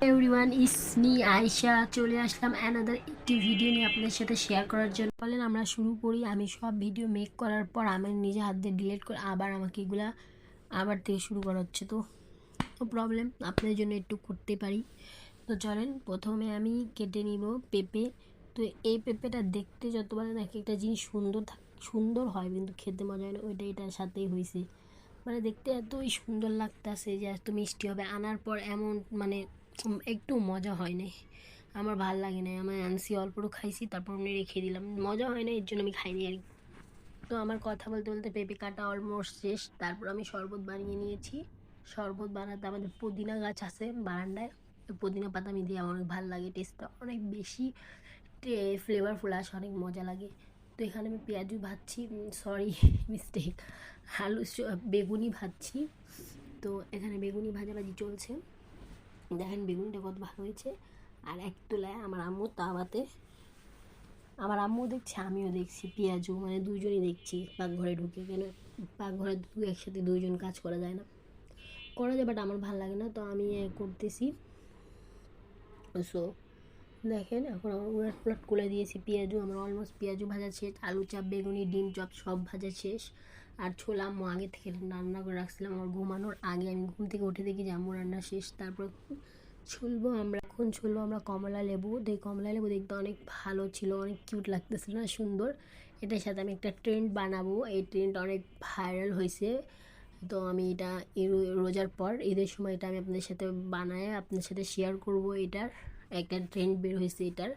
Everyone ইস me Ayesha চলে আসলাম another একটি video নিয়ে আপনাদের সাথে শেয়ার করার জন্য। বলেন আমরা শুরু করি। আমি সব ভিডিও মেক করার পর আমি নিজে হাত দিয়ে ডিলিট করে আবার আমাকে এগুলা আবার থেকে শুরু করা হচ্ছে, তো প্রবলেম আপনাদের জন্য একটু করতে পারি। তো চলেন প্রথমে আমি কেটে নিব পেঁপে। তো এই পেঁপেটা দেখতে যতবার নাকি একটা জিনিস সুন্দর হয় কিন্তু খেতে মজা হয় না, ওইটা এটার সাথেই হয়েছে। মানে দেখতে এতই সুন্দর লাগতেছে যে এত মিষ্টি হবে, আনার পর এমন মানে একটু মজা হয় নাই, আমার ভাল লাগে না। আমি আনছি অল্পটু খাইছি, তারপর আমি রেখে দিলাম, মজা হয় না এর জন্য আমি খাইনি আর কি। তো আমার কথা বলতে বলতে পেঁপে কাটা অলমোস্ট শেষ। তারপর আমি শরবত বানিয়ে নিয়েছি। শরবত বানাতে আমাদের পুদিনা গাছ আছে বারান্দায়, তো পুদিনা পাতা আমি দিয়ে আমার অনেক ভালো লাগে, টেস্টটা অনেক বেশি ফ্লেভারফুল আসে, অনেক মজা লাগে। তো এখানে আমি পেঁয়াজু ভাজছি, সরি মিস্টেক, বেগুনি ভাজছি। তো এখানে বেগুনি ভাজাভাজি চলছে, দেখেন বেগুনটা কত ভালো হয়েছে। আর এক তোলায় আমার আম্মু তাওয়াতে, আমার আম্মু দেখছে আমিও দেখছি, পেঁয়াজু মানে দুজনই দেখছি পাকঘরে ঢুকে। কেন পাকঘরে একসাথে দুইজন কাজ করা যায় না, করা যায় বাট আমার ভালো লাগে না, তো আমি করতেছি। সো দেখেন এখন আমার উলট পুলট করে দিয়েছি পেঁয়াজু, আমার অলমোস্ট পেঁয়াজু ভাজা শেষ, আলু চাপ বেগুনি ডিম চপ সব ভাজা শেষ। আর ছোলা আম্মু আগে থেকে রান্না করে রাখছিলাম, আমার ঘুমানোর আগে আমি ঘুম থেকে উঠে দেখি যে আম্মু রান্না শেষ। তারপর ছুলবো আমরা কমলা লেবু। এই কমলা লেবু দেখতে অনেক ভালো ছিল, অনেক কিউট লাগতেছিল না, সুন্দর। এটার সাথে আমি একটা ট্রেন্ড বানাবো, এই ট্রেন্ড অনেক ভাইরাল হয়েছে। তো আমি এটা রোজার পর ঈদের সময় এটা আমি আপনাদের সাথে বানায় আপনাদের সাথে শেয়ার করব। এটার একটা ট্রেন্ড বের হয়েছে এটার,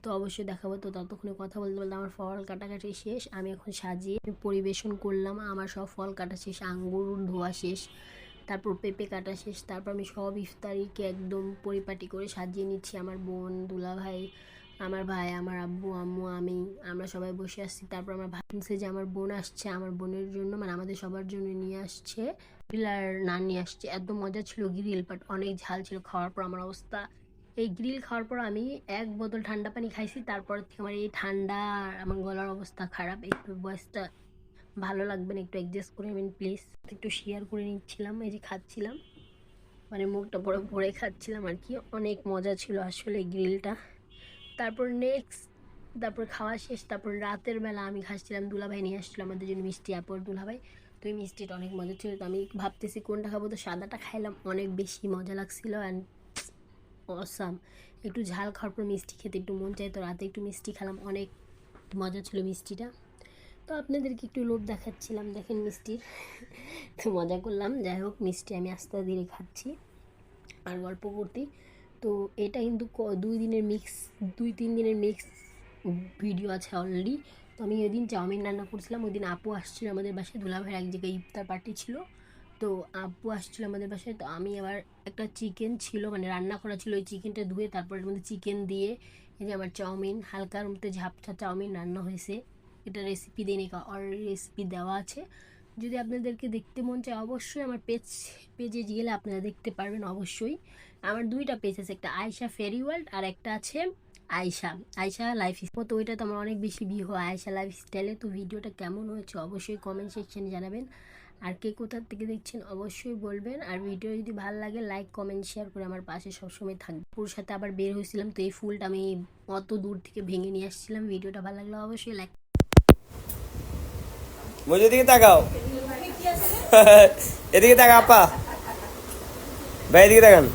তো অবশ্যই দেখাবো। তো ততক্ষণে কথা বলতে বলতে আমার ফল কাটাকাটি শেষ, আমি এখন সাজিয়ে পরিবেশন করলাম। আমার সব ফল কাটা শেষ, আঙ্গুর ধোয়া শেষ, তারপর পেঁপে কাটা শেষ। তারপর আমি সব ইফতারিকে একদম পরিপাটি করে সাজিয়ে নিচ্ছি। আমার বোন, দুলাভাই, আমার ভাই, আমার আব্বু আম্মু, আমরা সবাই বসে আসছি। তারপর আমার ভাবছে যে আমার বোন আসছে, আমার বোনের জন্য মানে আমাদের সবার জন্য নিয়ে আসছে গ্রিল আর নান নিয়ে আসছে। এত মজা ছিল গ্রিল, বাট অনেক ঝাল ছিল। খাওয়ার পর আমার অবস্থা, এই গ্রিল খাওয়ার পর আমি এক বোতল ঠান্ডা পানি খাইছি, তারপর থেকে আমার এই ঠান্ডা, আমার গলার অবস্থা খারাপ। একটু ভয়েসটা ভালো লাগবে না, একটু অ্যাডজাস্ট করে নেবেন প্লিজ। একটু শেয়ার করে নিচ্ছিলাম, এই যে খাচ্ছিলাম, মানে মুখটা ভরে ভরে খাচ্ছিলাম আর কি। অনেক মজা ছিল আসলে গ্রিলটা। তারপর খাওয়া শেষ। তারপর রাতের বেলা আমি খাচ্ছিলাম, দুলাভাই নিয়ে আসছিলো আমাদের জন্য মিষ্টি, আপর দুলাভাই। তো এই মিষ্টিটা অনেক মজা ছিল, তো আমি ভাবতেছি কোনটা খাবো, তো সাদাটা খাইলাম, অনেক বেশি মজা লাগছিল অ্যান্ড অসাম। একটু ঝাল খাওয়ার পর মিষ্টি খেতে একটু মন চাই, তো রাতে একটু মিষ্টি খেলাম, অনেক মজা ছিল মিষ্টিটা। তো আপনাদেরকে একটু লোভ দেখাচ্ছিলাম, দেখেন মিষ্টির তো মজা করলাম। যাই হোক, মিষ্টি আমি আস্তে ধীরে খাচ্ছি আর গল্প করতে। তো এটা কিন্তু 2-3 দিনের মিক্স ভিডিও আছে অলরেডি। তো আমি ওই দিন চাউমিন রান্না করছিলাম, ওই দিন আপু আসছিল আমাদের বাসায়, দুলাভাইয়ের এক জায়গায় ইফতার পার্টি ছিল, তো আপু আসছিল আমাদের বাসায়। তো আমি আবার একটা চিকেন ছিল মানে রান্না করা ছিল, ওই চিকেনটা ধুয়ে তারপর এর মধ্যে চিকেন দিয়ে এই যে আমার চাউমিন, হালকার মধ্যে ঝাপসা চাউমিন রান্না হয়েছে। এটা রেসিপি দিয়ে নেই, অলরেডি রেসিপি দেওয়া আছে। যদি আপনাদেরকে দেখতে মন চায় অবশ্যই আমার পেজে গেলে আপনারা দেখতে পারবেন অবশ্যই। আমার 2টা পেজ আছে, একটা আয়েশা ফেরি ওয়ার্ল্ড আর একটা আছে আয়েশা আয়েশা লাইফ স্টাইল। তো ওইটা তো আমার অনেক বেশি ভিউ হয় আয়েশা লাইফ স্টাইলে। তো ভিডিওটা কেমন হয়েছে অবশ্যই কমেন্ট সেকশনে জানাবেন, আর কে কোথার থেকে দেখছেন অবশ্যই বলবেন। আর ভিডিও যদি ভালো লাগে লাইক কমেন্ট শেয়ার করে আমার পাশে সবসময় থাকবে। পুর সাথে আবার বের হয়েছিলাম, তো এই ফুলটা আমি অত দূর থেকে ভেঙে নিয়ে আসছিলাম। ভিডিওটা ভালো লাগলে অবশ্যই লাইক। মুঝে দিকে তাকাও এদিকে তাকা আপা ভাই, এদিকে তাকান।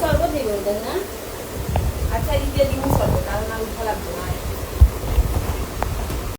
শরবত নেই বলতেন না? আচ্ছা দিয়ে দিব শরবত, কারণ আমি ভালো লাগবে না।